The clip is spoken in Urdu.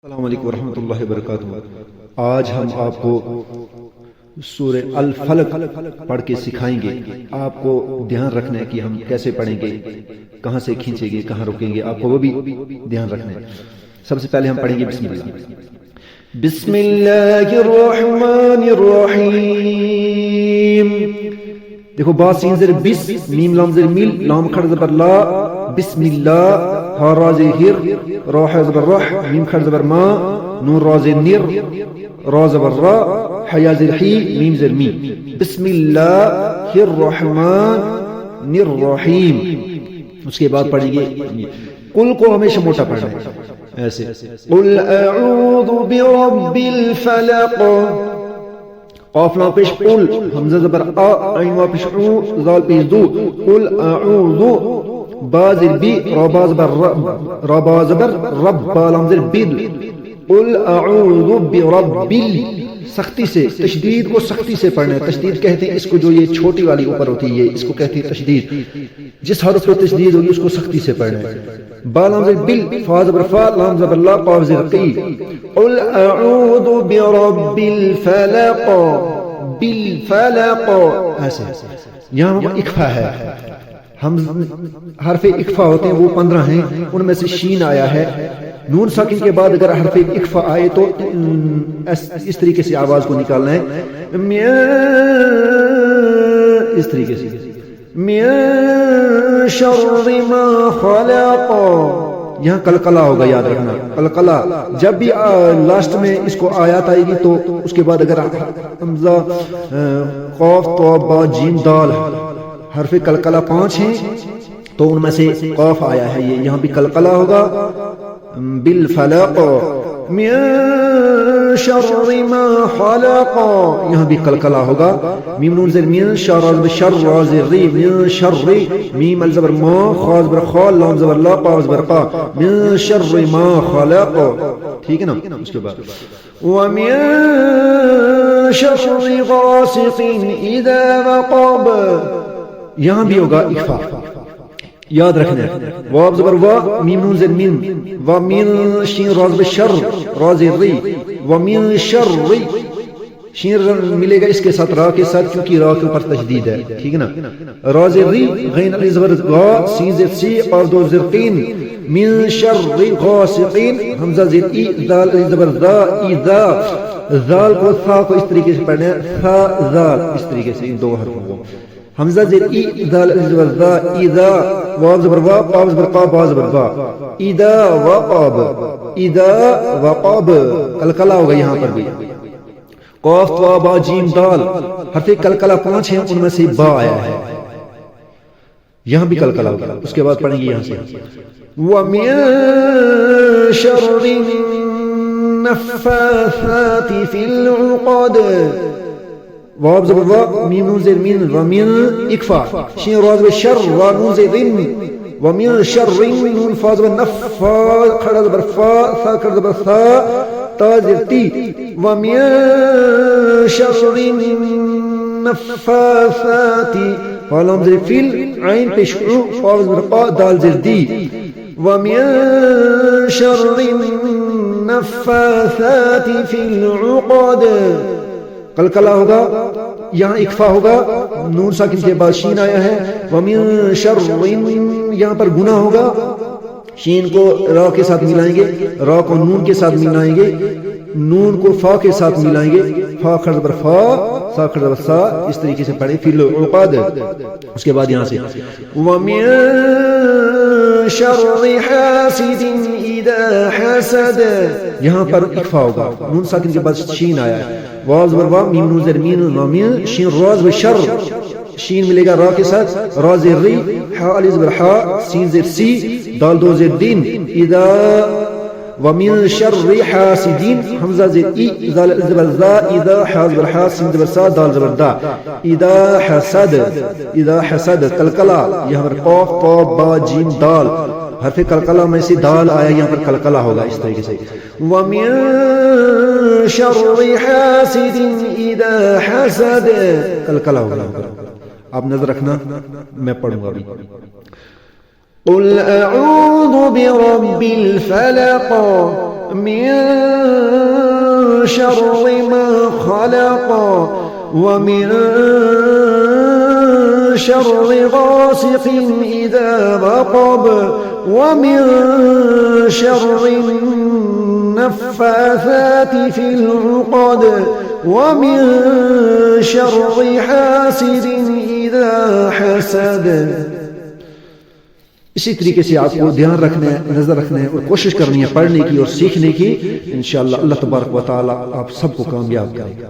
السلام علیکم ورحمۃ اللہ وبرکاتہ۔ آج ہم آپ کو سورہ الفلق پڑھ کے سکھائیں گے۔ آپ کو دھیان رکھنا ہے کہ ہم کیسے پڑھیں گے، کہاں سے کھینچیں گے، کہاں رکیں گے، آپ کو وہ بھی دھیان رکھنا ہے۔ سب سے پہلے ہم پڑھیں گے بسم اللہ۔ بسم اللہ الرحمن الرحیم۔ دیکھو با سین زیر بس، میم لام زیر میل، لام کھڑ زبر لا، بسم اللہ، ہا را زیر ہر، را ح زبر رح، میم کھڑ زبر ما، نون را زیر نر، را زبر را، حیا زیر حی، میم زیر می۔ بسم اللہ الرحمن الرحیم۔ اس کے بعد پڑھیں گے قل کو ہمیشہ موٹا پڑھنا ہے ایسے، قل اعوذ برب الفلق، قاف لام پیش قل، حمزہ زبر آ، عین واو پیش او، زال پیش دو، قل اعوذ، با زیر بی، را با زبر رب، را با زبر رب، با لام زیر بل، قل اعوذ برب، سختی سے، تشدید کو سختی سے پڑھنا ہے۔ تشدید کہتے ہیں اس کو جو یہ چھوٹی والی اوپر ہوتی ہے، اس کو کہتے ہیں تشدید۔ جس حرف پہ تشدید ہوگی اس کو سختی سے پڑھنا ہے۔ با لام زیر بل، فا زبر فا، لام زبر لا، قاف زیر قی، قل اعوذ برب الفلق، بالفلق، ایسے۔ یہاں اکفا ہے، ہم حرف اکفا ہوتے ہیں وہ 15 ہیں، ان میں سے شین آیا ہے۔ نون ساکن کے بعد اگر حرف اکفا آئے تو اس طریقے سے آواز کو نکالنا ہے، اس طریقے سے، من شر ما خلق، یہاں قلقلہ ہوگا، یاد رکھنا قلقلہ۔ جب بھی لاسٹ میں اس کو آیات آئے گی تو اس کے بعد اگر حمزہ، قاف، طا، با، جیم، دال، حرف قلقلہ 5 ہیں تو ان میں سے قاف آیا ہے، یہ یہاں بھی قلقلہ ہوگا۔ بالفلق، من شر ما خلق، یہاں بھی قلقلہ ہوگا۔ میم نون زیر مین، شر شر، را زیر ری، من شر، میم الزبر ما، خا زبر خا، لام زبر لا، قاف زبر قا، من شر ما خلق، ٹھیک ہے نا۔ اس کے بعد ومن شر غاسق اذا وقب، یہاں بھی ہوگا اکفا، یاد رکھنا ہے۔ واو زبر وا، میم نون زیر میم، و من شین را زبر شر، را زیر ری، و من شر، شین ملے گا اس کے ساتھ را کے ساتھ کیونکہ را کے اوپر تشدید ہے، ٹھیک ہے نا۔ را زیر ری، غین علی زبر غا، سین زیر سی، قاف دو زیر قین، من شر غاسقین، حمزہ زیر ای، دال علی زبر ذا، اذا، ذال کو ثا کو اس طریقے سے پڑھنا ہے، ثا ذال، اس طریقے سے ان دو حرفوں کو۔ حمزہ زیر ای، دال علی زبر ذا، اذا، واو زبر وا، قاف زبر قا، با زبر با، اذا وقب، اذا وقب، قلقلہ ہوگا یہاں پر بھی۔ قاف، طا، با، جیم، دال، حرف قلقلہ 5 ہیں، ان میں سے با آیا ہے، یہاں بھی قلقلہ ہوگا۔ اس کے بعد پڑھیں گے یہاں سے وَمِن شَرِّ النَّفَّاثَاتِ فِي الْعُقَدِ، واو زبر وا، میم نون زیر مین، ومن اکفا، شین را زبر شر، را نون زیر رن، ومن شر، نون فا زبر نف، فا کھڑا زبر فا، ثا کھڑا زبر ثا، تا زیر تی، ومن شر النفاثات، فا لام زیر فیل، عین پیش او، فا زبر قا، دال زیر دی، ومن شر النفاثات فی العقد، قلقلہ ہوگا، یہاں اکفا ہوگا، نون ساکن کے بعد شین آیا ہے، ومن شر، یہاں پر گناہ ہوگا، شین کو را کے ساتھ ملائیں گے، را کو نون کے ساتھ ملائیں گے، نون کو فا کے ساتھ ملائیں گے، فا کھڑ زبر فا، سا کھڑ زبر سا، اس طریقے سے پڑھیں فی العقد۔ اس کے بعد یہاں سے ومن شر حاسد اذا حسد، یہاں پر اکفا ہوگا، نون ساکن کے بعد شین آیا ہے، واو زبر وا، میم نون زیر مین، ومن شین را زبر شر، شین ملے گا را کے ساتھ، را زیر ری، حا علی زبر حا، سین زیر سی، دال دو زیر دین، اذا، ومن شر حاسدین، حمزہ زیر ای، دال زبر ذا، اذا، حا زبر حا، سین زبر سا، دال زبر دا، اذا حسد، اذا حسد، قلقلہ، یہاں پر قاف، طا، با، جیم، دال، حرف قلقلہ میں سے دال آیا، یہاں پر قلقلہ ہوگا اس طریقے سے۔ ومن شر حاسد اذا حسد، قلقلہ ہوگا۔ آپ نظر رکھنا، میں پڑھوں گا ابھی۔ قل اعوذ برب الفلق من شر ما خلق ومن شر غاسق اذا وقب ومن شر النفاثات في العقد ومن شر حاسد اذا حسد. اسی طریقے سے آپ کو دھیان رکھنا ہے، نظر رکھنا ہے اور کوشش کرنی ہے پڑھنے کی اور سیکھنے کی. انشاءاللہ اللہ تبارک و تعالی آپ سب کو کامیاب کرے گا.